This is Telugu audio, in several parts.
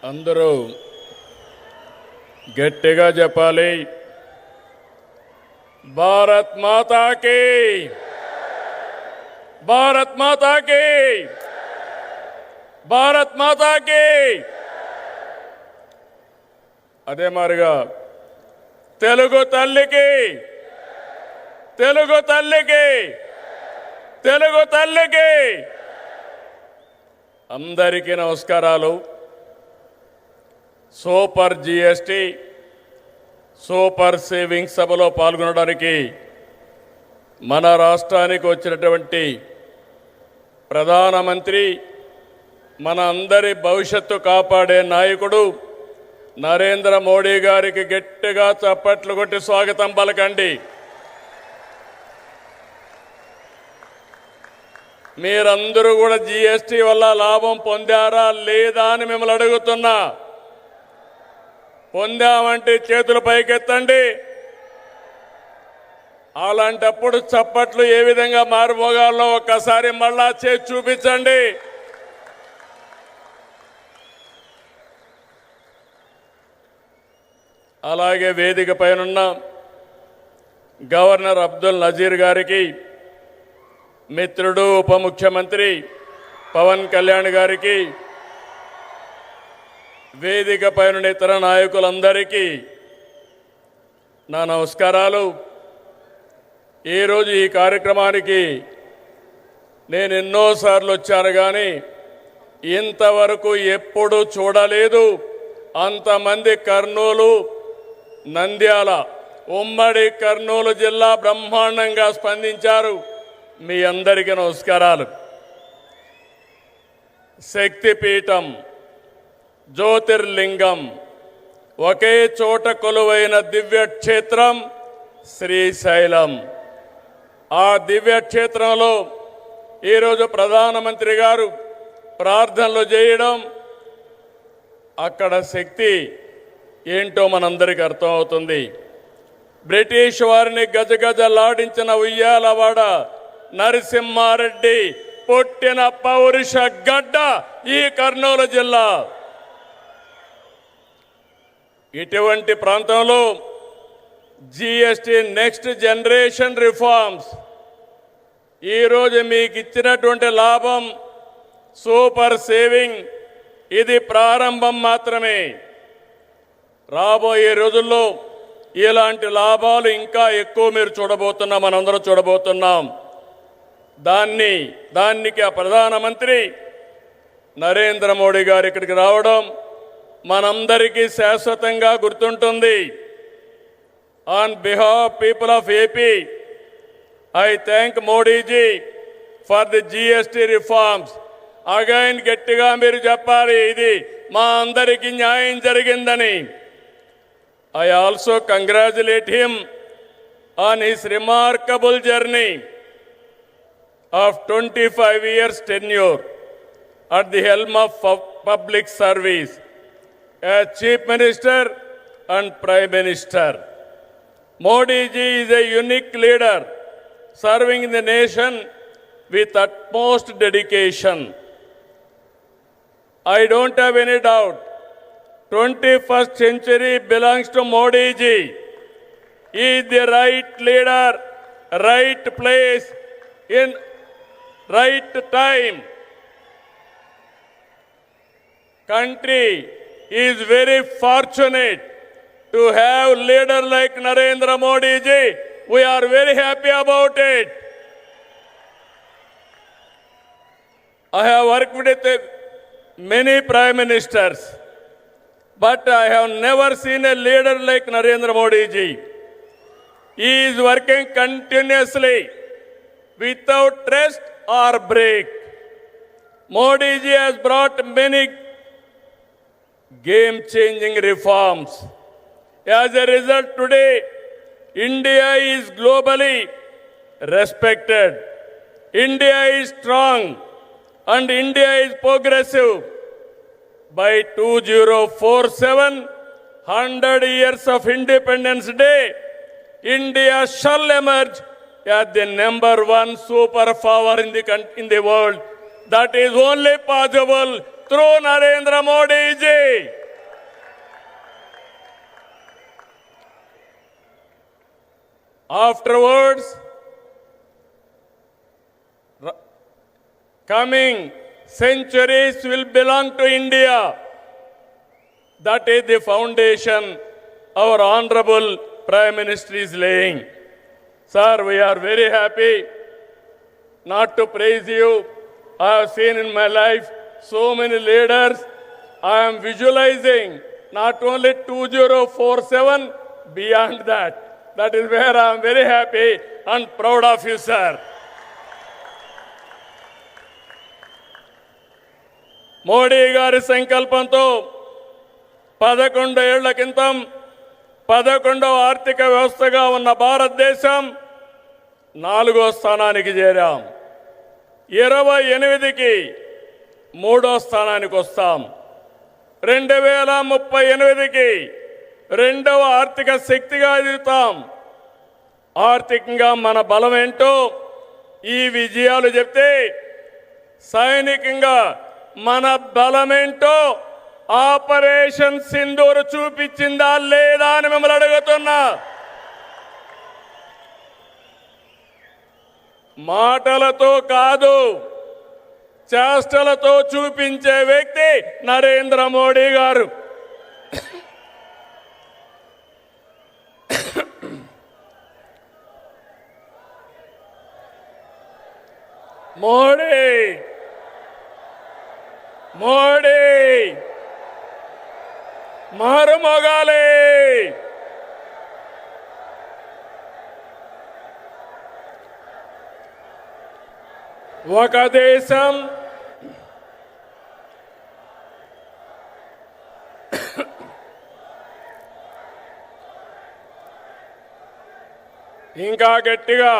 అందరూ గట్టిగా చెప్పాలి. భారత్ మాతా కీ, భారత్ మాతా కీ, భారత్ మాతా కీ. అదే మారిగా తెలుగు తల్లికి, తెలుగు తల్లికి, తెలుగు తల్లికి అందరికీ నమస్కారాలు. సూపర్ జిఎస్టి సూపర్ సేవింగ్స్ సభలో పాల్గొనడానికి మన రాష్ట్రానికి వచ్చినటువంటి ప్రధానమంత్రి, మన అందరి భవిష్యత్తు కాపాడే నాయకుడు నరేంద్ర మోడీ గారికి గట్టిగా చప్పట్లు కొట్టి స్వాగతం పలకండి. మీరందరూ కూడా జిఎస్టి వల్ల లాభం పొందారా లేదా అని మిమ్మల్ని అడుగుతున్నా. పొందామంటే చేతులు పైకెత్తండి. అలాంటప్పుడు చప్పట్లు ఏ విధంగా మారుమోగాలో ఒక్కసారి మళ్ళా చేసి చూపించండి. అలాగే వేదిక పైనున్న గవర్నర్ అబ్దుల్ నజీర్ గారికి, మిత్రుడు ఉప ముఖ్యమంత్రి పవన్ కళ్యాణ్ గారికి, వేదిక పైన ఇతర నాయకులందరికీ నా నమస్కారాలు. ఈరోజు ఈ కార్యక్రమానికి నేను ఎన్నోసార్లు వచ్చాను కానీ ఇంతవరకు ఎప్పుడూ చూడలేదు. అంతమంది కర్నూలు, నంద్యాల, ఉమ్మడి కర్నూలు జిల్లా బ్రహ్మాండంగా స్పందించారు. మీ అందరికీ నమస్కారాలు. శక్తిపీఠం, జ్యోతిర్లింగం, ఒకే చోట కొలువైన దివ్యక్షేత్రం శ్రీశైలం. ఆ దివ్యక్షేత్రంలో ఈరోజు ప్రధానమంత్రి గారు ప్రార్థనలు చేయడం, అక్కడ శక్తి ఏంటో మనందరికీ అర్థమవుతుంది. బ్రిటిష్ వారిని గజగజలాడించిన ఉయ్యాలవాడ నరసింహారెడ్డి పుట్టిన పౌరుష గడ్డ ఈ కర్నూలు జిల్లా. ఇటువంటి ప్రాంతంలో జిఎస్టి నెక్స్ట్ జనరేషన్ రిఫార్మ్స్ ఈరోజు మీకు ఇచ్చినటువంటి లాభం సూపర్ సేవింగ్, ఇది ప్రారంభం మాత్రమే. రాబోయే రోజుల్లో ఇలాంటి లాభాలు ఇంకా ఎక్కువ మీరు చూడబోతున్నాం, మనందరం చూడబోతున్నాం. దానికి ఆ ప్రధానమంత్రి నరేంద్ర మోడీ గారు ఇక్కడికి రావడం మనందరికీ శాశ్వతంగా గుర్తుంటుంది. On behalf people of AP, I thank Modiji for the GST reforms. Again గట్టిగా మీరు చెప్పాలి, ఇది మా అందరికీ న్యాయం జరిగిందని. I also congratulate him on his remarkable journey of 25 years tenure at the helm of public service as Chief Minister and Prime Minister. Modi ji is a unique leader serving the nation with utmost dedication. I don't have any doubt 21st century belongs to Modi ji. He is the right leader, right place, in right time. Country is very fortunate to have leader like Narendra Modi ji. We are very happy about it. I have worked with many prime ministers, but I have never seen a leader like Narendra Modi ji. He is working continuously without rest or break. Modi ji has brought many game-changing reforms. As a result, today, India is globally respected. India is strong and India is progressive. By 2047, 100 years of Independence Day, India shall emerge as the #1 superpower in the world. That is only possible through Narendra Modi ji. Afterwards, coming centuries will belong to India. That is the foundation our Honorable Prime Minister is laying. Sir, we are very happy. Not to praise you, I have seen in my life so many leaders. I am visualizing not only 2047, beyond that. That is where I am very happy and proud of you, sir. Modi గారి సంకల్పంతో 11 ఏళ్ల క్రితం 11వ ఆర్థిక వ్యవస్థగా ఉన్న భారతదేశం 4వ స్థానానికి చేరాం. 28కి 3వ స్థానానికి వస్తాం. 2038కి 2వ ఆర్థిక శక్తిగా ఎదుగుతాం. ఆర్థికంగా మన బలం ఏంటో ఈ విజయాలు చెప్తే, సైనికంగా మన బలమేంటో ఆపరేషన్ సింధూర్ చూపించిందా లేదా అని మిమ్మల్ని అడుగుతున్నా. మాటలతో కాదు, చేష్టలతో చూపించే వ్యక్తి నరేంద్ర మోడీ గారు. మోడీ మోడీ మారుమోగాలి. ఒక దేశం ఇంకా గట్టిగా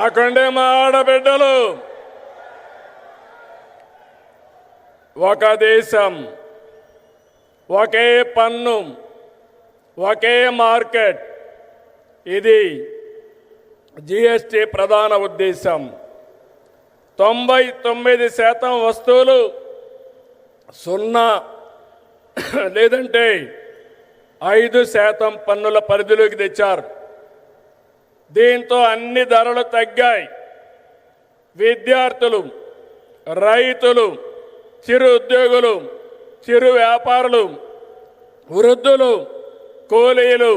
అక్కడే మా ఆడబిడ్డలు. ఒక దేశం, ఒకే పన్ను, ఒకే మార్కెట్. ఇది జిఎస్టి ప్రధాన ఉద్దేశం. 99% వస్తువులు 0 లేదంటే 5% పన్నుల పరిధిలోకి తెచ్చారు. దీంతో అన్ని ధరలు తగ్గాయి. విద్యార్థులు, రైతులు, చిరు ఉద్యోగులు, చిరు వ్యాపారులు, వృద్ధులు, కూలీలు,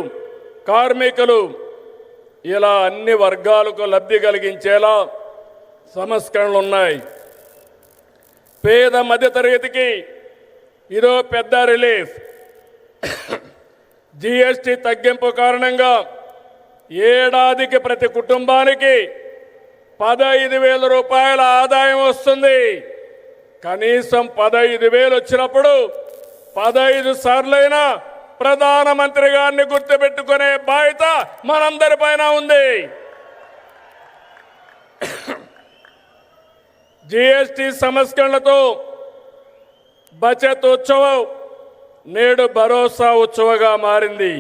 కార్మికులు, ఇలా అన్ని వర్గాలకు లబ్ధి కలిగించేలా సంస్కరణలు ఉన్నాయి. పేద మధ్యతరగతికి ఇదో పెద్ద రిలీఫ్. జిఎస్టి తగ్గింపు కారణంగా ఏడాదికి ప్రతి కుటుంబానికి 15,000 రూపాయల ఆదాయం వస్తుంది. కనీసం 15,000 వచ్చినప్పుడు 15 సార్లైనా ప్రధానమంత్రి గారిని గుర్తుపెట్టుకునే బాధ్యత మనందరిపైన ఉంది. జిఎస్టి సంస్కరణలతో బచత్ ఉత్సవం నేడు భరోసా ఉత్సవంగా మారింది.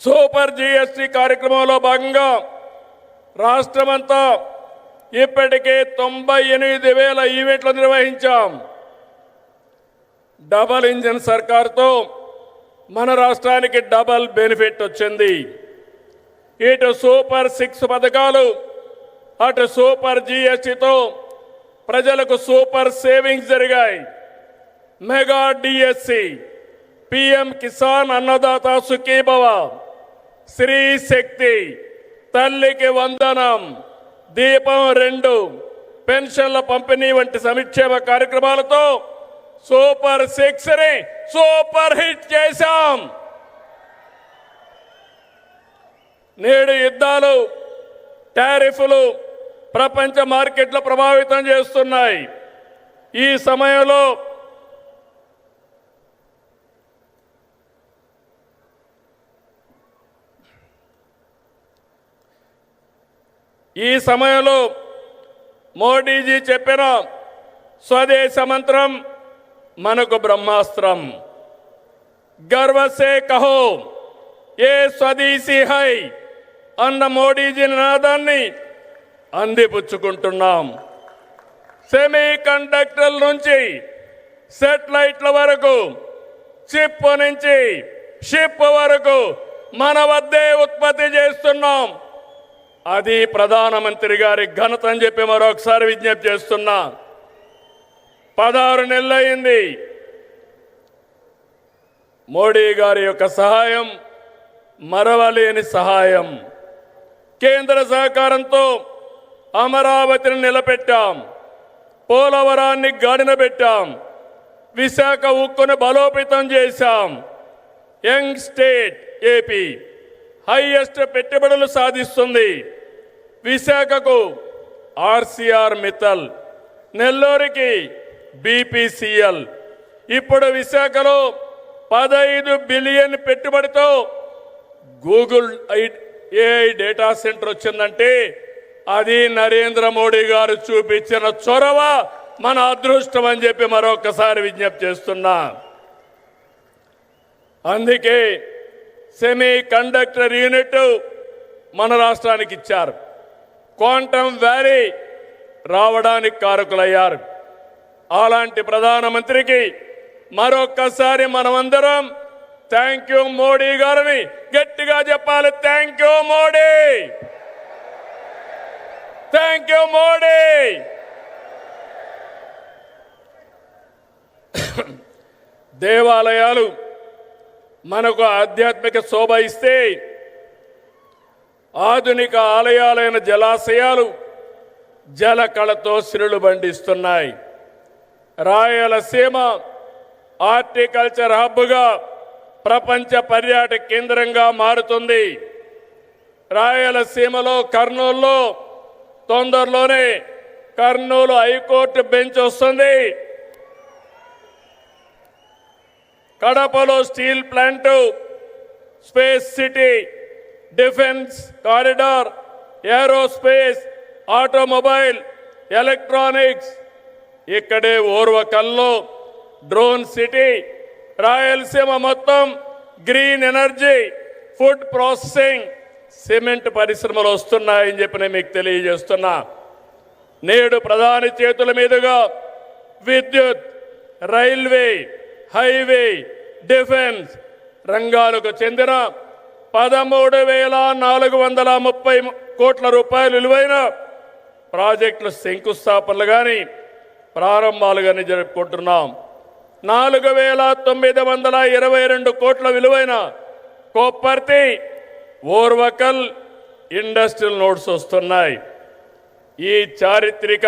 సూపర్ జిఎస్టి కార్యక్రమంలో భాగంగా రాష్ట్రమంతా ఇప్పటికే 98,000 ఈవెంట్లు నిర్వహించాం. డబల్ ఇంజిన్ సర్కార్తో మన రాష్ట్రానికి డబల్ బెనిఫిట్ వచ్చింది. ఇటు సూపర్ 6 పథకాలు, అటు సూపర్ జిఎస్టితో ప్రజలకు సూపర్ సేవింగ్స్ జరిగాయి. Mega DSC, PM Kisan Annadata Sukhibhava, Shri శక్తి, తల్లికి వందనం, దీపం 2, పెన్షన్ల పంపిణీ వంటి సంక్షేమ కార్యక్రమాలతో సూపర్ 6ని సూపర్ హిట్ చేశాం. నేడు యుద్ధాలు, టారిఫ్లు ప్రపంచ మార్కెట్లు ప్రభావితం చేస్తున్నాయి. ఈ సమయంలో మోడీజీ చెప్పిన స్వదేశ మంత్రం మనకు బ్రహ్మాస్త్రం. गर्व से कहो ये स्वदेशी है, అన్న మోడీజీ నినాదాన్ని అందిపుచ్చుకుంటున్నాం. సెమీ కండక్టర్ల నుంచి సెటిలైట్ల వరకు, చిప్ నుంచి షిప్ వరకు మన వద్దే ఉత్పత్తి చేస్తున్నాం. అది ప్రధానమంత్రి గారి ఘనత అని చెప్పి మరొకసారి విజ్ఞప్తి చేస్తున్నా. 16 నెలలైంది. మోడీ గారి యొక్క సహాయం మరవలేని సహాయం. కేంద్ర సహకారంతో అమరావతిని నిలబెట్టాం, పోలవరాన్ని గాడిన పెట్టాం, విశాఖ ఉక్కును బలోపేతం చేశాం. యంగ్ స్టేట్ ఏపీ హైయెస్ట్ పెట్టుబడులు సాధిస్తుంది. విశాఖకు ఆర్సీఆర్ మిత్తల్, నెల్లూరుకి బీపీసీఎల్. ఇప్పుడు విశాఖలో 15 బిలియన్ పెట్టుబడితో గూగుల్ ఏఐ డేటా సెంటర్ వచ్చిందంటే అది నరేంద్ర మోడీ గారు చూపించిన చొరవ, మన అదృష్టం అని చెప్పి మరొకసారి విజ్ఞప్తి చేస్తున్నా. అందుకే సెమీ కండక్టర్ యూనిట్ మన రాష్ట్రానికి ఇచ్చారు. క్వాంటమ్ వ్యాలీ రావడానికి కారకులయ్యారు. అలాంటి ప్రధానమంత్రికి మరొక్కసారి మనమందరం థ్యాంక్ యూ మోడీ గారిని గట్టిగా చెప్పాలి. Thank you Modi, thank you Modi. దేవాలయాలు మనకు ఆధ్యాత్మిక శోభ ఇస్తే, ఆధునిక ఆలయాలైన జలాశయాలు జల కళతో సిరులు బండిస్తున్నాయి. రాయలసీమ హార్టికల్చర్ హబ్గా ప్రపంచ పర్యాటక కేంద్రంగా మారుతుంది. రాయలసీమలో కర్నూలులో తొందరలోనే కర్నూలు హైకోర్టు బెంచ్ వస్తుంది. కడపలో steel plant, space city, defence corridor, aerospace, automobile, electronics. ఇక్కడే ఓర్వకల్లో డ్రోన్ సిటీ. రాయలసీమ మొత్తం green energy, food processing, cement పరిశ్రమలు వస్తున్నాయని చెప్పి నేను మీకు తెలియజేస్తున్నా. నేడు ప్రధాని చేతుల మీదుగా విద్యుత్, రైల్వే, హైవే, డిఫెన్స్ రంగాలకు చెందిన 13,430 కోట్ల రూపాయలు విలువైన ప్రాజెక్టులు శంకుస్థాపనలు కానీ ప్రారంభాలు కానీ జరుపుకుంటున్నాం. 4,922 కోట్ల విలువైన కోప్పర్తి, ఓర్వకల్ ఇండస్ట్రియల్ నోడ్స్ వస్తున్నాయి. ఈ చారిత్రక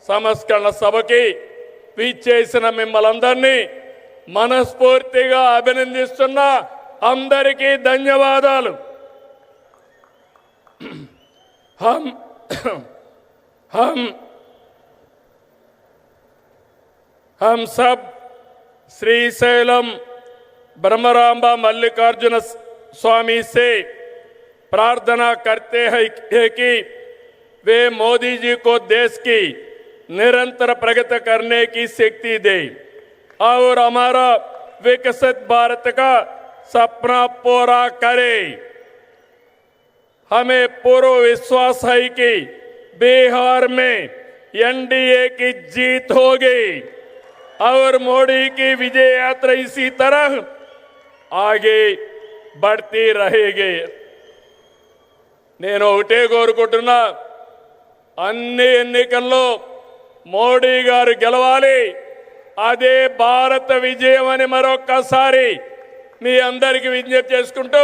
సంస్కరణ సభకి విచ్చేసిన మిమ్మల్ందరినీ మనస్ఫూర్తిగా అభినందిస్తున్నా. అందరికీ ధన్యవాదాలు. हम सब श्रीशैलम ब्रह्मरांबा मल्लिकार्जुन स्वामी से प्रार्थना करते हैं कि वे मोदी जी को देश की निरंतर प्रगति करने की शक्ति दे और हमारा विकसित भारत का सपना पूरा करे. हमें पूरा विश्वास है कि बिहार में एनडीए की जीत होगी और मोदी की विजय यात्रा इसी तरह आगे बढ़ती रहेगी. నేను ఒకటే కోరుకుంటున్నా, అన్ని ఎన్నికల్లో మోడీ గారు గెలవాలి. అదే భారత విజయం అని మరొక్కసారి మీ అందరికీ విజ్ఞప్తి చేసుకుంటూ,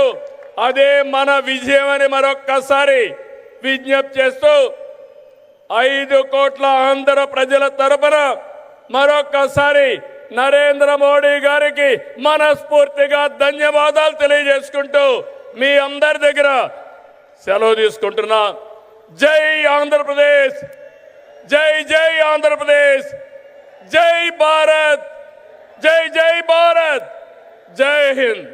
అదే మన విజయం అని మరొక్కసారి విజ్ఞప్తి చేస్తూ 5 కోట్ల ఆంధ్ర ప్రజల తరపున మరొక్కసారి నరేంద్ర మోడీ గారికి మనస్ఫూర్తిగా ధన్యవాదాలు తెలియజేసుకుంటూ మీ అందరి దగ్గర సెలవు తీసుకుంటున్నా. జై ఆంధ్రప్రదేశ్, జై జై ఆంధ్రప్రదేశ్, జై భారత్, జై జై భారత్, జై హింద్.